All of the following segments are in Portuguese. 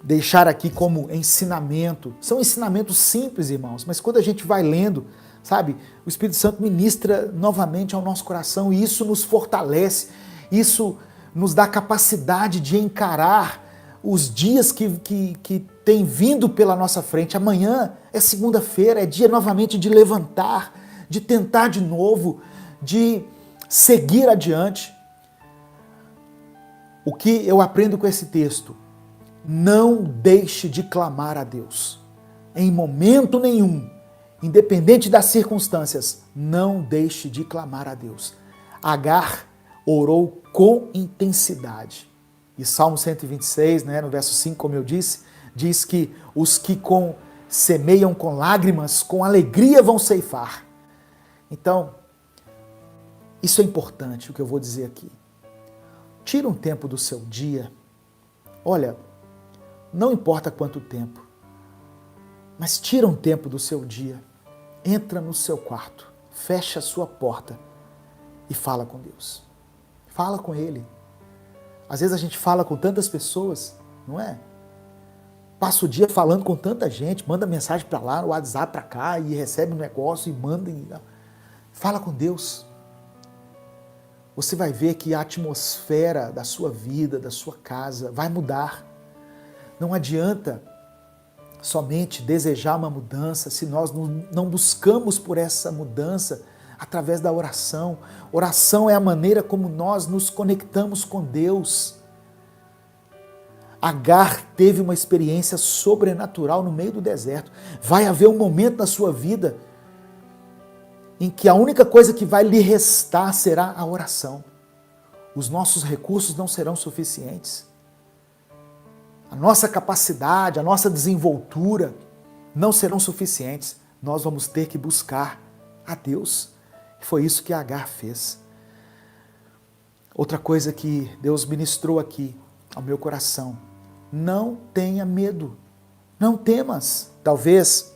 deixar aqui como ensinamento. São ensinamentos simples, irmãos, mas quando a gente vai lendo, sabe, o Espírito Santo ministra novamente ao nosso coração e isso nos fortalece, isso nos dá capacidade de encarar os dias que tem vindo pela nossa frente. Amanhã é segunda-feira, é dia novamente de levantar, de tentar de novo, de seguir adiante. O que eu aprendo com esse texto? Não deixe de clamar a Deus. Em momento nenhum, independente das circunstâncias, não deixe de clamar a Deus. Agar orou com intensidade. E Salmo 126, no verso 5, como eu disse, diz que os que semeiam com lágrimas, com alegria vão ceifar. Então, isso é importante, o que eu vou dizer aqui. Tira um tempo do seu dia. Olha, não importa quanto tempo, mas tira um tempo do seu dia. Entra no seu quarto, fecha a sua porta e fala com Deus. Fala com Ele. Às vezes a gente fala com tantas pessoas, não é? Passa o dia falando com tanta gente, manda mensagem para lá, no WhatsApp para cá, e recebe um negócio e manda. Fala com Deus. Você vai ver que a atmosfera da sua vida, da sua casa, vai mudar. Não adianta somente desejar uma mudança se nós não buscamos por essa mudança através da oração. Oração é a maneira como nós nos conectamos com Deus. Agar teve uma experiência sobrenatural no meio do deserto. Vai haver um momento na sua vida em que a única coisa que vai lhe restar será a oração. Os nossos recursos não serão suficientes. A nossa capacidade, a nossa desenvoltura não serão suficientes. Nós vamos ter que buscar a Deus. E foi isso que Agar fez. Outra coisa que Deus ministrou aqui ao meu coração: não tenha medo, não temas. Talvez,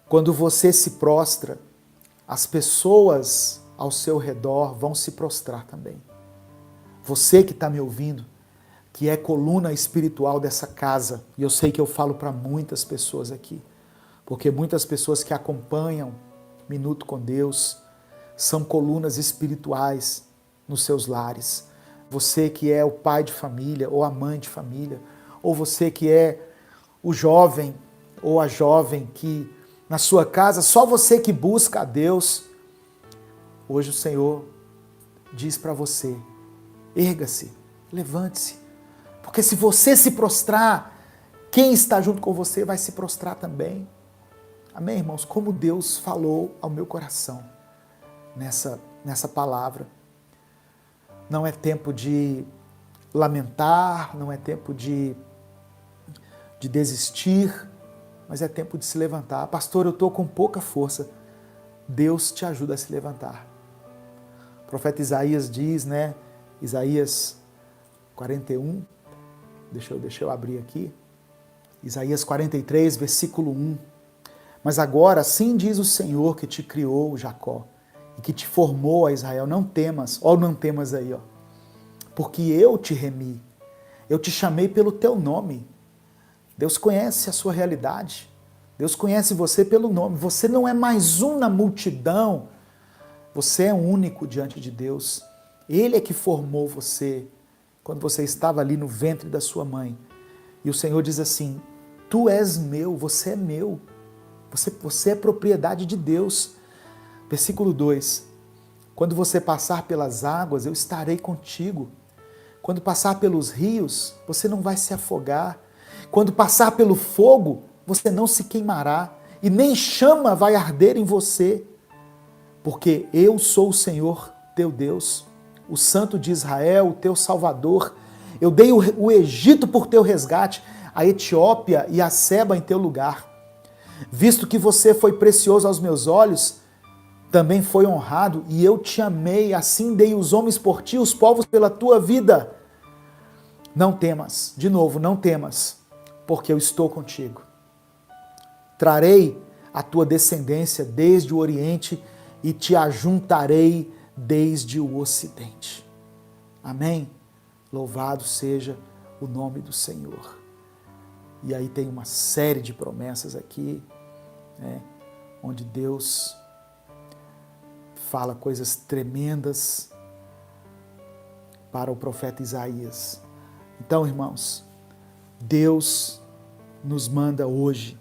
quando você se prostra, as pessoas ao seu redor vão se prostrar também. Você que está me ouvindo, que é coluna espiritual dessa casa, e eu sei que eu falo para muitas pessoas aqui, porque muitas pessoas que acompanham Minuto com Deus são colunas espirituais nos seus lares. Você que é o pai de família ou a mãe de família, ou você que é o jovem ou a jovem que na sua casa, só você que busca a Deus, hoje o Senhor diz para você: erga-se, levante-se, porque se você se prostrar, quem está junto com você vai se prostrar também. Amém, irmãos? Como Deus falou ao meu coração nessa palavra. Não é tempo de lamentar, não é tempo de desistir, mas é tempo de se levantar. Pastor, eu estou com pouca força. Deus te ajuda a se levantar. O profeta Isaías diz, Isaías 41, deixa eu abrir aqui. Isaías 43, versículo 1. Mas agora, assim diz o Senhor que te criou, Jacó, e que te formou a Israel: não temas, não temas aí, porque eu te remi, eu te chamei pelo teu nome. Deus conhece a sua realidade, Deus conhece você pelo nome. Você não é mais um na multidão, você é único diante de Deus. Ele é que formou você quando você estava ali no ventre da sua mãe. E o Senhor diz assim: tu és meu, você é meu, você é propriedade de Deus. Versículo 2, quando você passar pelas águas, eu estarei contigo. Quando passar pelos rios, você não vai se afogar. Quando passar pelo fogo, você não se queimará, e nem chama vai arder em você, porque eu sou o Senhor teu Deus, o Santo de Israel, o teu Salvador. Eu dei o Egito por teu resgate, a Etiópia e a Seba em teu lugar. Visto que você foi precioso aos meus olhos, também foi honrado, e eu te amei, assim dei os homens por ti, os povos pela tua vida. Não temas, de novo, não temas, porque eu estou contigo. Trarei a tua descendência desde o Oriente e te ajuntarei desde o Ocidente. Amém? Louvado seja o nome do Senhor. E aí tem uma série de promessas aqui, né, onde Deus fala coisas tremendas para o profeta Isaías. Então, irmãos, Deus nos manda hoje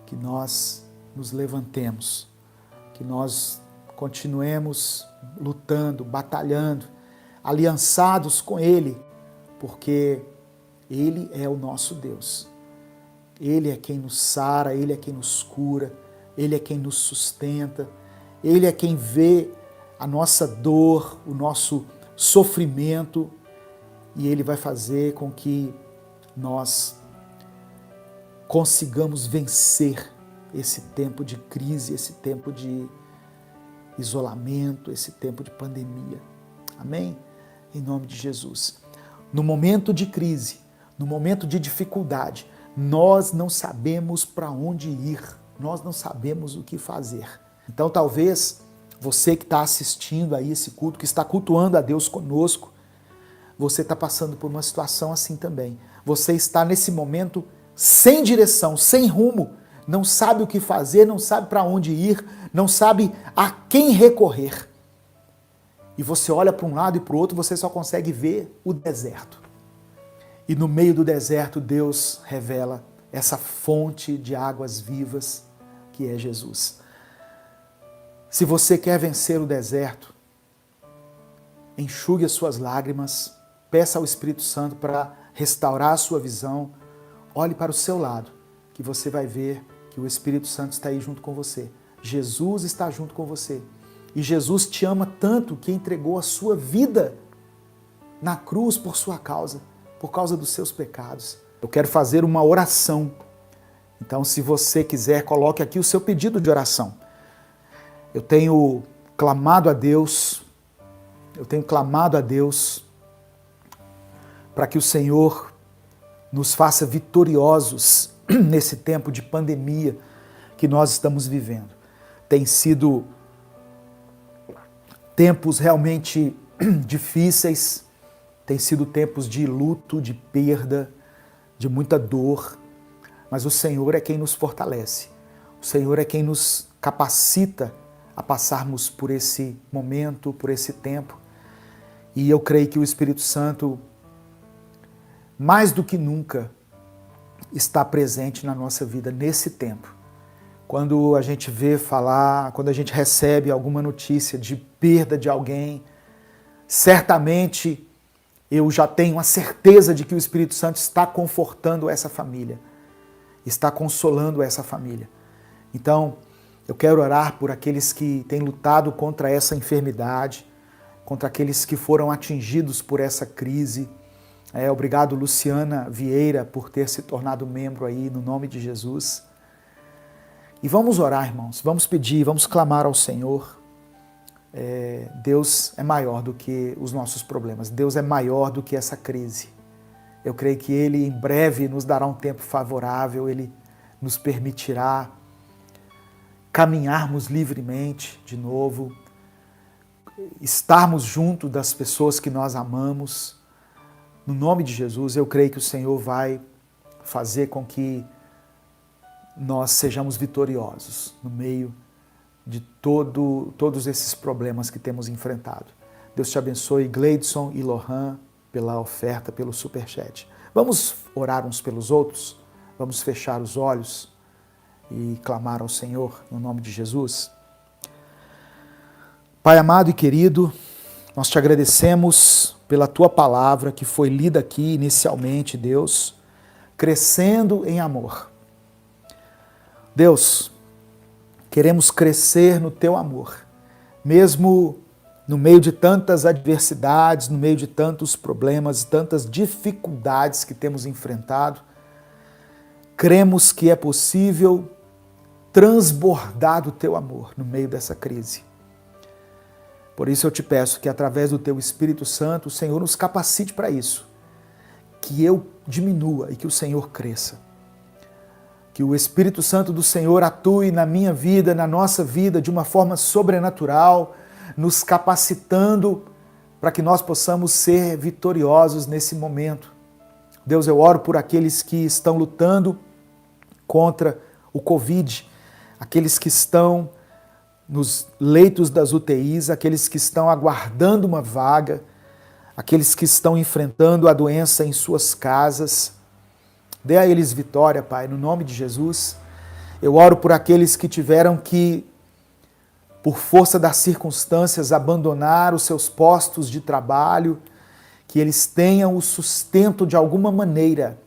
que nós nos levantemos, que nós continuemos lutando, batalhando, aliançados com Ele, porque Ele é o nosso Deus. Ele é quem nos sara, Ele é quem nos cura, Ele é quem nos sustenta, Ele é quem vê a nossa dor, o nosso sofrimento, e Ele vai fazer com que nós consigamos vencer esse tempo de crise, esse tempo de isolamento, esse tempo de pandemia. Amém? Em nome de Jesus. No momento de crise, no momento de dificuldade, nós não sabemos para onde ir, nós não sabemos o que fazer. Então talvez você que está assistindo aí esse culto, que está cultuando a Deus conosco, você está passando por uma situação assim também. Você está nesse momento sem direção, sem rumo, não sabe o que fazer, não sabe para onde ir, não sabe a quem recorrer. E você olha para um lado e para o outro, você só consegue ver o deserto. E no meio do deserto, Deus revela essa fonte de águas vivas que é Jesus. Se você quer vencer o deserto, enxugue as suas lágrimas, peça ao Espírito Santo para restaurar a sua visão, olhe para o seu lado, que você vai ver que o Espírito Santo está aí junto com você. Jesus está junto com você. E Jesus te ama tanto que entregou a sua vida na cruz por sua causa, por causa dos seus pecados. Eu quero fazer uma oração. Então, se você quiser, coloque aqui o seu pedido de oração. Eu tenho clamado a Deus para que o Senhor nos faça vitoriosos nesse tempo de pandemia que nós estamos vivendo. Tem sido tempos realmente difíceis, tem sido tempos de luto, de perda, de muita dor, mas o Senhor é quem nos fortalece. O Senhor é quem nos capacita a passarmos por esse momento, por esse tempo. E eu creio que o Espírito Santo, mais do que nunca, está presente na nossa vida nesse tempo. Quando a gente vê falar, quando a gente recebe alguma notícia de perda de alguém, certamente eu já tenho a certeza de que o Espírito Santo está confortando essa família, está consolando essa família. Então, eu quero orar por aqueles que têm lutado contra essa enfermidade, contra aqueles que foram atingidos por essa crise. Obrigado, Luciana Vieira, por ter se tornado membro aí, no nome de Jesus. E vamos orar, irmãos, vamos pedir, vamos clamar ao Senhor. Deus é maior do que os nossos problemas, Deus é maior do que essa crise. Eu creio que Ele em breve nos dará um tempo favorável, Ele nos permitirá caminharmos livremente de novo, estarmos junto das pessoas que nós amamos. No nome de Jesus, eu creio que o Senhor vai fazer com que nós sejamos vitoriosos no meio de todos esses problemas que temos enfrentado. Deus te abençoe, Gleidson e Lohan, pela oferta, pelo superchat. Vamos orar uns pelos outros? Vamos fechar os olhos e clamar ao Senhor no nome de Jesus? Pai amado e querido, nós te agradecemos pela Tua palavra que foi lida aqui inicialmente, Deus, crescendo em amor. Deus, queremos crescer no Teu amor, mesmo no meio de tantas adversidades, no meio de tantos problemas, tantas dificuldades que temos enfrentado. Cremos que é possível transbordar do Teu amor no meio dessa crise. Por isso eu te peço que através do Teu Espírito Santo, o Senhor nos capacite para isso, que eu diminua e que o Senhor cresça. Que o Espírito Santo do Senhor atue na minha vida, na nossa vida, de uma forma sobrenatural, nos capacitando para que nós possamos ser vitoriosos nesse momento. Deus, eu oro por aqueles que estão lutando contra o Covid, aqueles que estão nos leitos das UTIs, aqueles que estão aguardando uma vaga, aqueles que estão enfrentando a doença em suas casas. Dê a eles vitória, Pai, no nome de Jesus. Eu oro por aqueles que tiveram que, por força das circunstâncias, abandonar os seus postos de trabalho, que eles tenham o sustento de alguma maneira,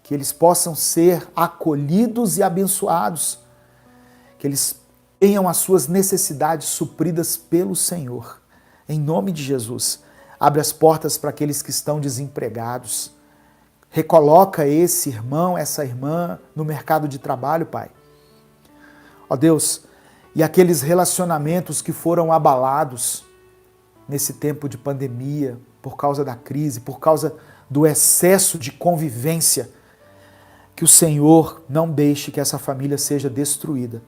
que eles possam ser acolhidos e abençoados, que eles tenham as suas necessidades supridas pelo Senhor. Em nome de Jesus, abre as portas para aqueles que estão desempregados. Recoloca esse irmão, essa irmã no mercado de trabalho, Pai. Ó Deus, e aqueles relacionamentos que foram abalados nesse tempo de pandemia, por causa da crise, por causa do excesso de convivência, que o Senhor não deixe que essa família seja destruída.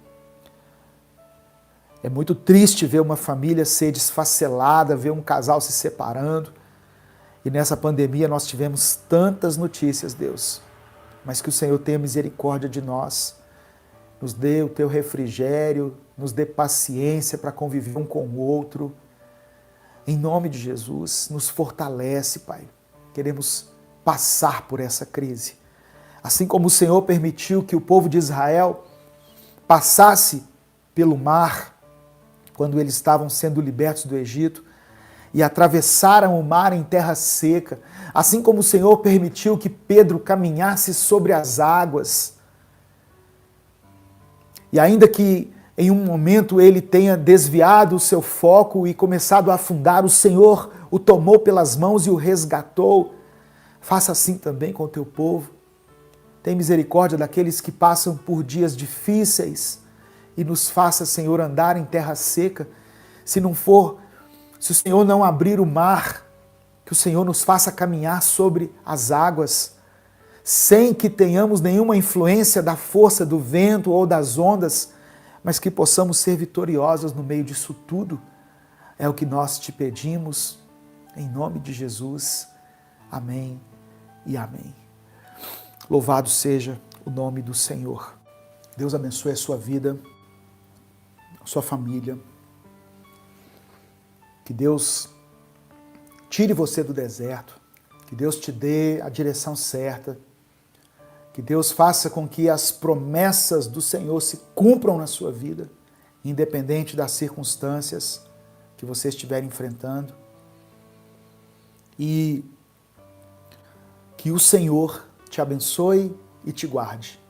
É muito triste ver uma família ser desfacelada, ver um casal se separando. E nessa pandemia nós tivemos tantas notícias, Deus. Mas que o Senhor tenha misericórdia de nós. Nos dê o teu refrigério, nos dê paciência para conviver um com o outro. Em nome de Jesus, nos fortalece, Pai. Queremos passar por essa crise. Assim como o Senhor permitiu que o povo de Israel passasse pelo mar, quando eles estavam sendo libertos do Egito, e atravessaram o mar em terra seca, assim como o Senhor permitiu que Pedro caminhasse sobre as águas, e ainda que em um momento ele tenha desviado o seu foco e começado a afundar, o Senhor o tomou pelas mãos e o resgatou. Faça assim também com o teu povo. Tem misericórdia daqueles que passam por dias difíceis e nos faça, Senhor, andar em terra seca. Se o Senhor não abrir o mar, que o Senhor nos faça caminhar sobre as águas, sem que tenhamos nenhuma influência da força do vento ou das ondas, mas que possamos ser vitoriosos no meio disso tudo. É o que nós te pedimos, em nome de Jesus. Amém e amém. Louvado seja o nome do Senhor. Deus abençoe a sua vida, a sua família. Que Deus tire você do deserto, que Deus te dê a direção certa, que Deus faça com que as promessas do Senhor se cumpram na sua vida, independente das circunstâncias que você estiver enfrentando. E que o Senhor te abençoe e te guarde.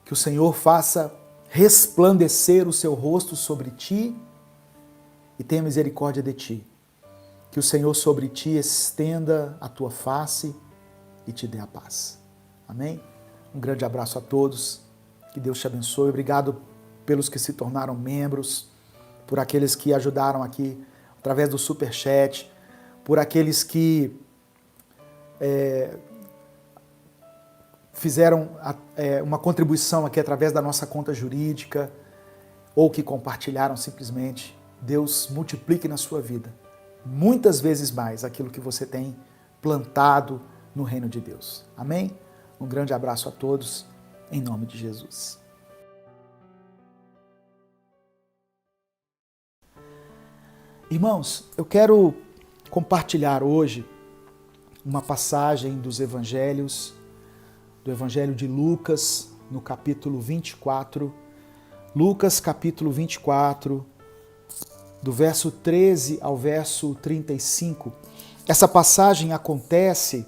Que o Senhor faça resplandecer o seu rosto sobre ti e tenha misericórdia de ti. Que o Senhor sobre ti estenda a tua face e te dê a paz. Amém? Um grande abraço a todos. Que Deus te abençoe. Obrigado pelos que se tornaram membros, por aqueles que ajudaram aqui através do Superchat, por aqueles que fizeram uma contribuição aqui através da nossa conta jurídica ou que compartilharam simplesmente. Deus multiplique na sua vida muitas vezes mais aquilo que você tem plantado no reino de Deus. Amém? Um grande abraço a todos, em nome de Jesus. Irmãos, eu quero compartilhar hoje uma passagem dos evangelhos, do Evangelho de Lucas, no capítulo 24. Lucas, capítulo 24, do verso 13 ao verso 35. Essa passagem acontece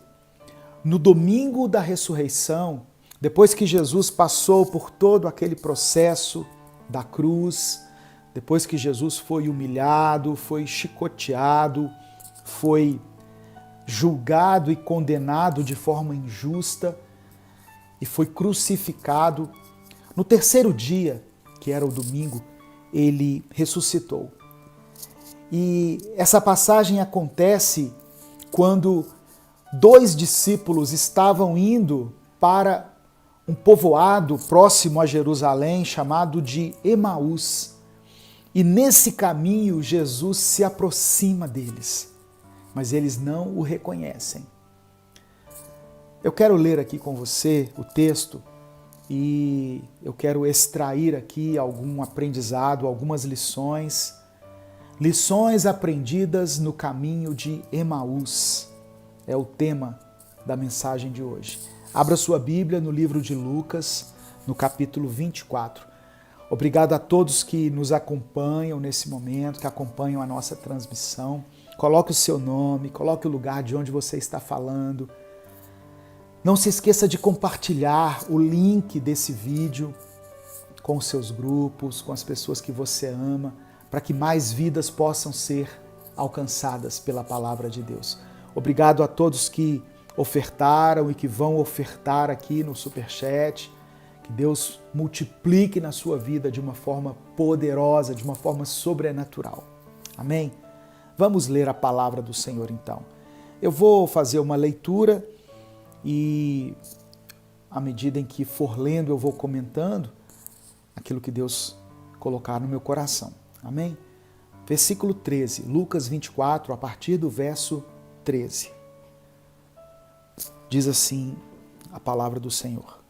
no domingo da ressurreição, depois que Jesus passou por todo aquele processo da cruz, depois que Jesus foi humilhado, foi chicoteado, foi julgado e condenado de forma injusta e foi crucificado. No terceiro dia, que era o domingo, ele ressuscitou. E essa passagem acontece quando 2 discípulos estavam indo para um povoado próximo a Jerusalém chamado de Emaús. E nesse caminho Jesus se aproxima deles, mas eles não o reconhecem. Eu quero ler aqui com você o texto e eu quero extrair aqui algum aprendizado, algumas lições. Lições aprendidas no caminho de Emaús é o tema da mensagem de hoje. Abra sua Bíblia no livro de Lucas, no capítulo 24. Obrigado a todos que nos acompanham nesse momento, que acompanham a nossa transmissão. Coloque o seu nome, coloque o lugar de onde você está falando. Não se esqueça de compartilhar o link desse vídeo com os seus grupos, com as pessoas que você ama, para que mais vidas possam ser alcançadas pela palavra de Deus. Obrigado a todos que ofertaram e que vão ofertar aqui no Superchat. Que Deus multiplique na sua vida de uma forma poderosa, de uma forma sobrenatural. Amém? Vamos ler a palavra do Senhor então. Eu vou fazer uma leitura e à medida em que for lendo eu vou comentando aquilo que Deus colocar no meu coração. Amém? Versículo 13, Lucas 24, a partir do verso 13. Diz assim a palavra do Senhor.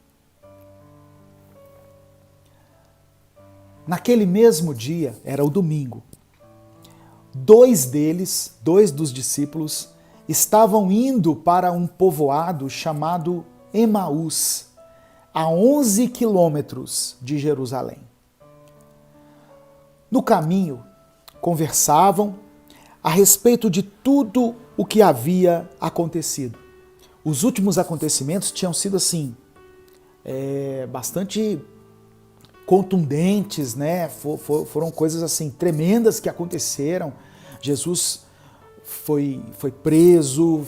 Naquele mesmo dia, era o domingo, dois dos discípulos, estavam indo para um povoado chamado Emaús, a 11 quilômetros de Jerusalém. No caminho, conversavam a respeito de tudo o que havia acontecido. Os últimos acontecimentos tinham sido assim, bastante contundentes, né? Foram coisas assim tremendas que aconteceram. Jesus foi preso,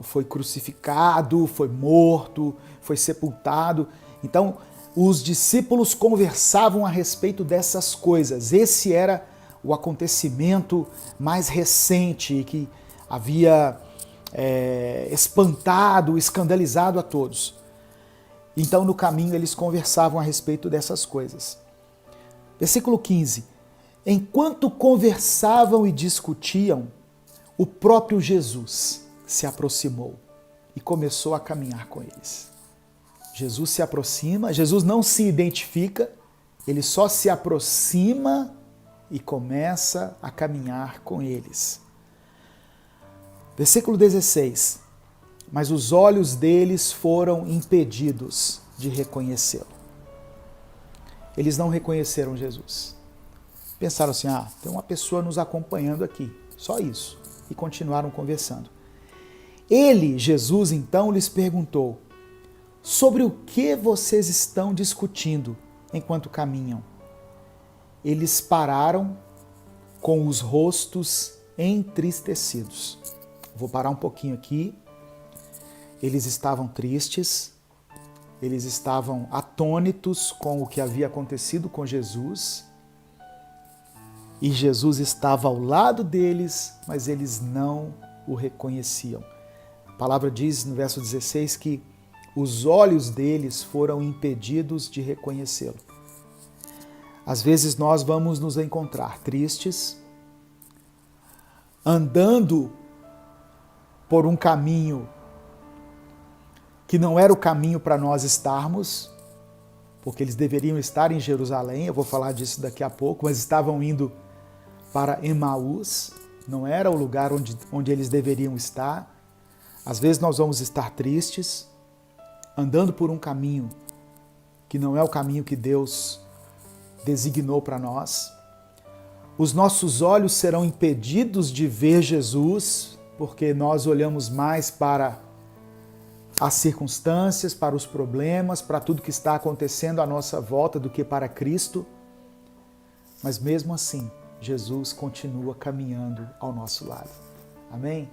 foi crucificado, foi morto, foi sepultado. Então, os discípulos conversavam a respeito dessas coisas. Esse era o acontecimento mais recente que havia espantado, escandalizado a todos. Então, no caminho, eles conversavam a respeito dessas coisas. Versículo 15. Enquanto conversavam e discutiam, o próprio Jesus se aproximou e começou a caminhar com eles. Jesus se aproxima, Jesus não se identifica, ele só se aproxima e começa a caminhar com eles. Versículo 16. Mas os olhos deles foram impedidos de reconhecê-lo. Eles não reconheceram Jesus. Pensaram assim, tem uma pessoa nos acompanhando aqui, só isso. E continuaram conversando. Ele, Jesus, então, lhes perguntou, sobre o que vocês estão discutindo enquanto caminham? Eles pararam com os rostos entristecidos. Vou parar um pouquinho aqui. Eles estavam tristes, eles estavam atônitos com o que havia acontecido com Jesus, e Jesus estava ao lado deles, mas eles não o reconheciam. A palavra diz no verso 16 que os olhos deles foram impedidos de reconhecê-lo. Às vezes nós vamos nos encontrar tristes, andando por um caminho que não era o caminho para nós estarmos, porque eles deveriam estar em Jerusalém, eu vou falar disso daqui a pouco, mas estavam indo para Emaús, não era o lugar onde eles deveriam estar. Às vezes nós vamos estar tristes, andando por um caminho que não é o caminho que Deus designou para nós. Os nossos olhos serão impedidos de ver Jesus, porque nós olhamos mais para as circunstâncias, para os problemas, para tudo que está acontecendo à nossa volta do que para Cristo. Mas mesmo assim, Jesus continua caminhando ao nosso lado. Amém?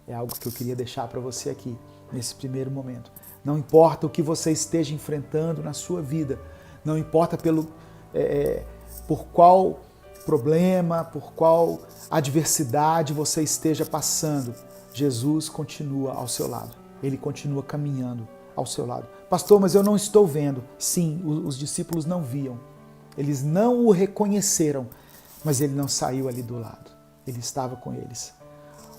É algo que eu queria deixar para você aqui, nesse primeiro momento. Não importa o que você esteja enfrentando na sua vida, não importa por qual problema, por qual adversidade você esteja passando, Jesus continua ao seu lado. Ele continua caminhando ao seu lado. Pastor, mas eu não estou vendo. Sim, os discípulos não viam. Eles não o reconheceram, mas ele não saiu ali do lado. Ele estava com eles.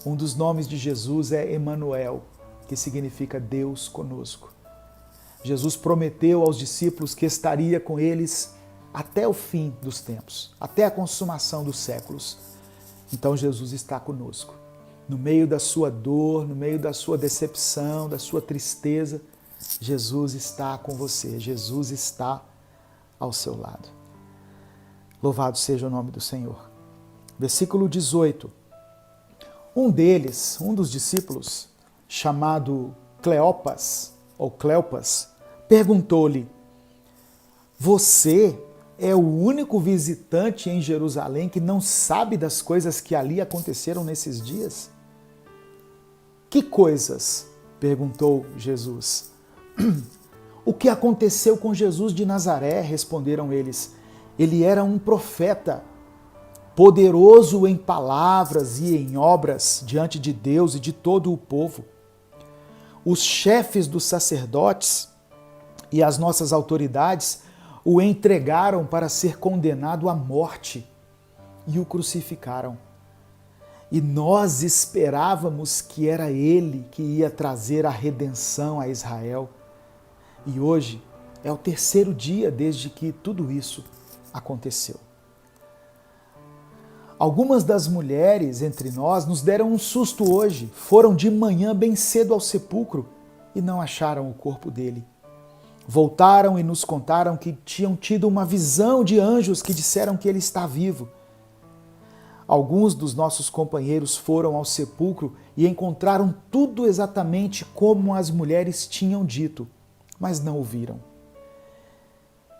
Um dos nomes de Jesus é Emanuel, que significa Deus conosco. Jesus prometeu aos discípulos que estaria com eles até o fim dos tempos, até a consumação dos séculos. Então Jesus está conosco. No meio da sua dor, no meio da sua decepção, da sua tristeza, Jesus está com você, Jesus está ao seu lado. Louvado seja o nome do Senhor. Versículo 18. Um deles, um dos discípulos, chamado Cleopas, perguntou-lhe: Você é o único visitante em Jerusalém que não sabe das coisas que ali aconteceram nesses dias? Que coisas? Perguntou Jesus. O que aconteceu com Jesus de Nazaré? Responderam eles. Ele era um profeta, poderoso em palavras e em obras diante de Deus e de todo o povo. Os chefes dos sacerdotes e as nossas autoridades o entregaram para ser condenado à morte e o crucificaram. E nós esperávamos que era ele que ia trazer a redenção a Israel. E hoje é o terceiro dia desde que tudo isso aconteceu. Algumas das mulheres entre nós nos deram um susto hoje. Foram de manhã bem cedo ao sepulcro e não acharam o corpo dele. Voltaram e nos contaram que tinham tido uma visão de anjos que disseram que ele está vivo. Alguns dos nossos companheiros foram ao sepulcro e encontraram tudo exatamente como as mulheres tinham dito, mas não o viram.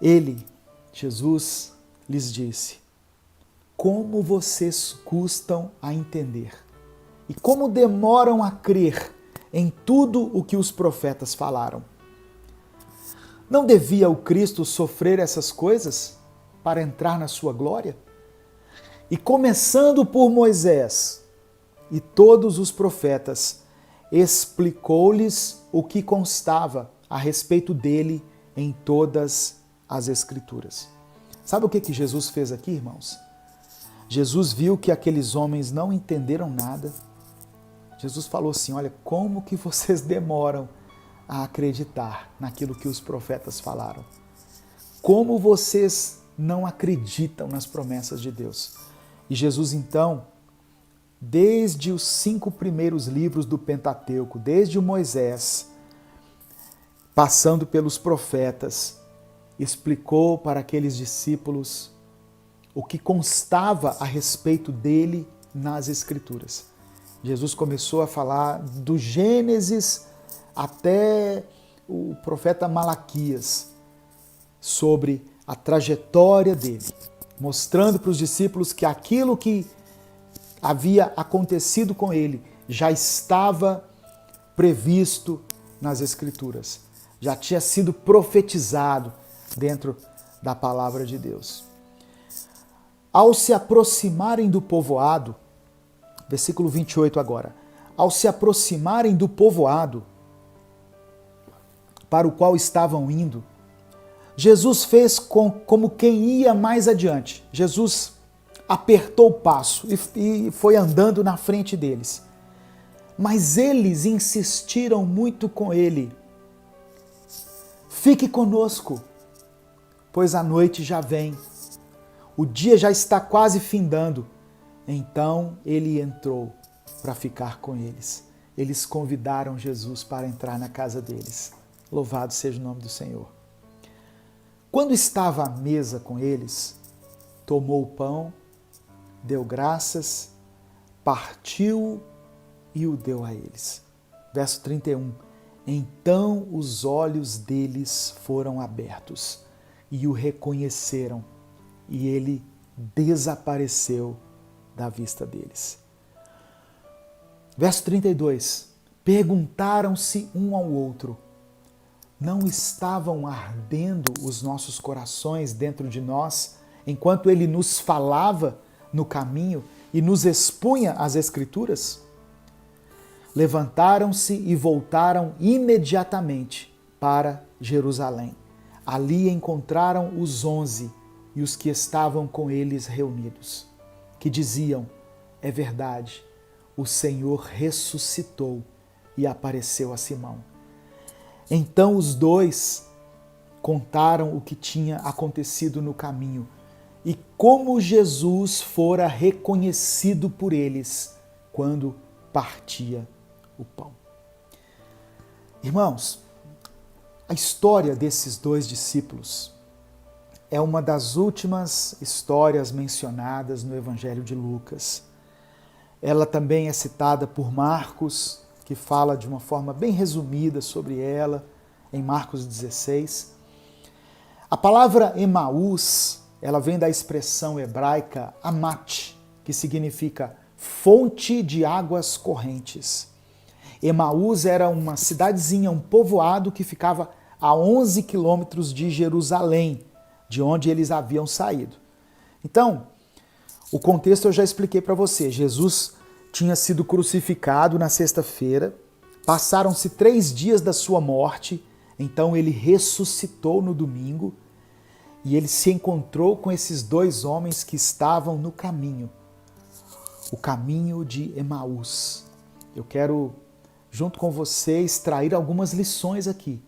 Ele, Jesus, lhes disse: Como vocês custam a entender e como demoram a crer em tudo o que os profetas falaram. Não devia o Cristo sofrer essas coisas para entrar na sua glória? E começando por Moisés e todos os profetas, explicou-lhes o que constava a respeito dele em todas as Escrituras. Sabe o que Jesus fez aqui, irmãos? Jesus viu que aqueles homens não entenderam nada. Jesus falou assim: olha, como que vocês demoram a acreditar naquilo que os profetas falaram? Como vocês não acreditam nas promessas de Deus? E Jesus, então, desde os 5 primeiros livros do Pentateuco, desde o Moisés, passando pelos profetas, explicou para aqueles discípulos o que constava a respeito dele nas Escrituras. Jesus começou a falar do Gênesis até o profeta Malaquias, sobre a trajetória dele, mostrando para os discípulos que aquilo que havia acontecido com ele já estava previsto nas Escrituras, já tinha sido profetizado dentro da palavra de Deus. Ao se aproximarem do povoado, versículo 28 agora, ao se aproximarem do povoado para o qual estavam indo, Jesus fez como quem ia mais adiante. Jesus apertou o passo e foi andando na frente deles. Mas eles insistiram muito com ele: Fique conosco, pois a noite já vem. O dia já está quase findando. Então ele entrou para ficar com eles. Eles convidaram Jesus para entrar na casa deles. Louvado seja o nome do Senhor. Quando estava à mesa com eles, tomou o pão, deu graças, partiu e o deu a eles. Verso 31. Então os olhos deles foram abertos e o reconheceram, e ele desapareceu da vista deles. Verso 32. Perguntaram-se um ao outro: Não estavam ardendo os nossos corações dentro de nós, enquanto ele nos falava no caminho e nos expunha as Escrituras? Levantaram-se e voltaram imediatamente para Jerusalém. Ali encontraram os 11 e os que estavam com eles reunidos, que diziam: É verdade, o Senhor ressuscitou e apareceu a Simão. Então os dois contaram o que tinha acontecido no caminho e como Jesus fora reconhecido por eles quando partia o pão. Irmãos, a história desses dois discípulos é uma das últimas histórias mencionadas no Evangelho de Lucas. Ela também é citada por Marcos, que fala de uma forma bem resumida sobre ela, em Marcos 16. A palavra Emaús, ela vem da expressão hebraica amat, que significa fonte de águas correntes. Emaús era uma cidadezinha, um povoado que ficava a 11 quilômetros de Jerusalém, de onde eles haviam saído. Então, o contexto eu já expliquei para você. Jesus tinha sido crucificado na sexta-feira, passaram-se 3 dias da sua morte, então ele ressuscitou no domingo e ele se encontrou com esses 2 homens que estavam no caminho, o caminho de Emaús. Eu quero, junto com você, extrair algumas lições aqui,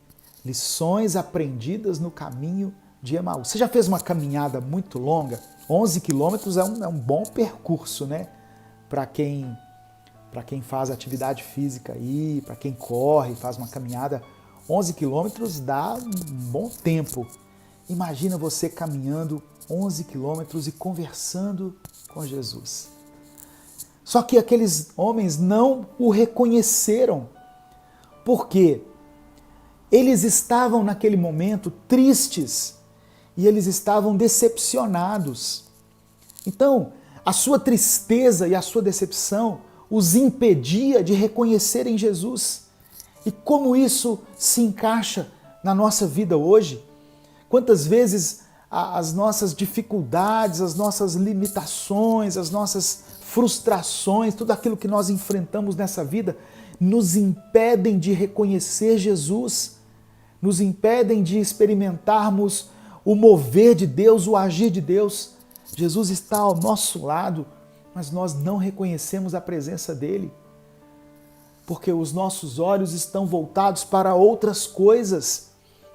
lições aprendidas no caminho de Emaús. Você já fez uma caminhada muito longa? 11 quilômetros é um bom percurso, né? Para quem faz atividade física aí, para quem corre, faz uma caminhada, 11 quilômetros dá um bom tempo. Imagina você caminhando 11 quilômetros e conversando com Jesus. Só que aqueles homens não o reconheceram. Por quê? Eles estavam naquele momento tristes e eles estavam decepcionados. Então, a sua tristeza e a sua decepção os impedia de reconhecerem Jesus. E como isso se encaixa na nossa vida hoje? Quantas vezes as nossas dificuldades, as nossas limitações, as nossas frustrações, tudo aquilo que nós enfrentamos nessa vida, nos impedem de reconhecer Jesus, nos impedem de experimentarmos o mover de Deus, o agir de Deus. Jesus está ao nosso lado, mas nós não reconhecemos a presença dele, porque os nossos olhos estão voltados para outras coisas,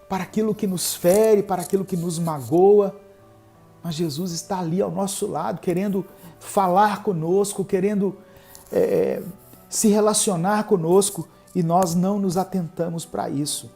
para aquilo que nos fere, para aquilo que nos magoa. Mas Jesus está ali ao nosso lado, querendo falar conosco, querendo se relacionar conosco, e nós não nos atentamos para isso.